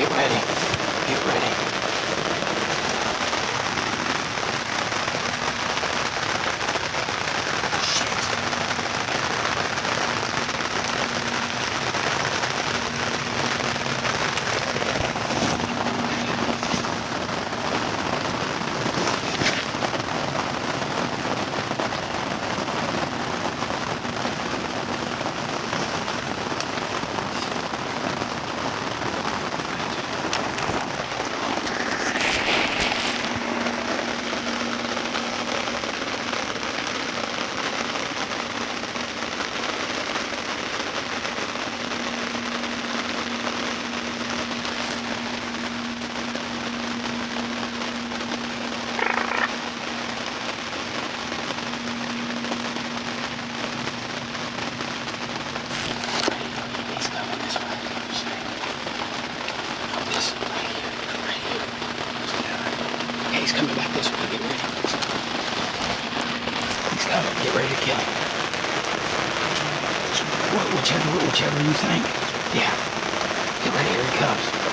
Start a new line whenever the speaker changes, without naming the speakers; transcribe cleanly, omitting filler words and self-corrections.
Get ready. Get ready. He's coming back this way. Get ready. He's coming. Get ready to kill him. Whichever you think. Yeah. Get ready. Here he comes.